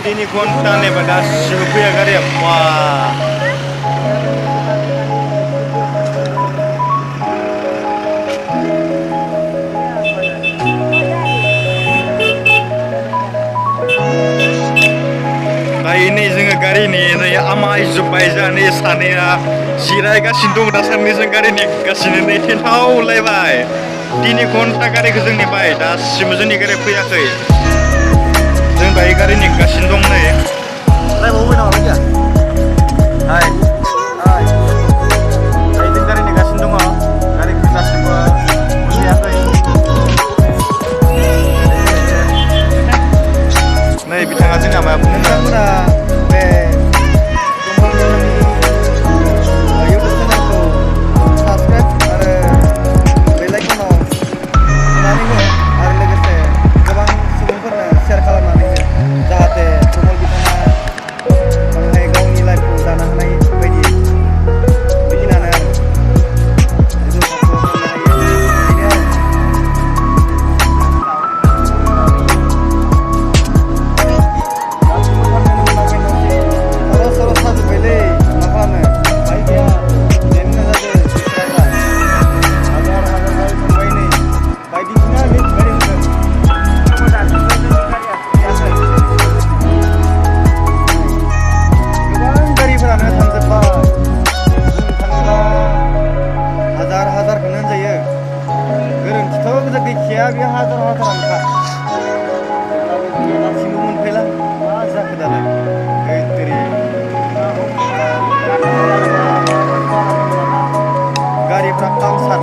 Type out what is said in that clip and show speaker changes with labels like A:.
A: 3 घन्टा नेबा गासिबो फैया गारिया बा दायो नै जोङो गारिनि नै आमाय जुबाय जानानै सानैया जिरायगासिनो दं दासान्दि जों गारि नेगासिनो नै थेन्थावलायबाय 3 घन्टा गारिखौ जों नेबाय दासिमबो जोंनि गारिया फैयाखै जों दायो गारि नेगासिनो दं नै रायबावबाय नामा बायदिया हाय हाय दायो जों गारि नेगासिनो दङ गारिखौ दासिमबो मोनफैयाखै नै बिथाङा जोंहा मा बुङो
B: नोंथांमोना बे इउटुब चेनेलखौ साबसक्राइब आरो बेल आइकनाव थुनानै हो आरो लोगोसे गोबां सुबुंफोरनो शेयार खालामनानै हो जाहाथे कमल बिथाङा माने गावनि लाइफखौ दानो हानाय बायदि बिदिनानो आरो जौगाखांनो हायो बिदिनो आरो सर' साजोब्बायलै मा खालामनो बायदिया जेंना जादों बिसोरहा हाजार हाजार गारि थांबाय नै बायदिसिना गारि मोनगोन दासिमबो जोंनि गारिया फैयाखै गोबां गारिफोरानो थांजोब्बाय बुंनो थाङोब्ला हाजार हाजारखौनो होनजायो गोरोन्थिथ' गैखाया बे हाजार हाजारानोखा अब्लाबो जोंनिया दासिमबो मोनफैला मा जाखो दालाय गारिफ्रा पामसार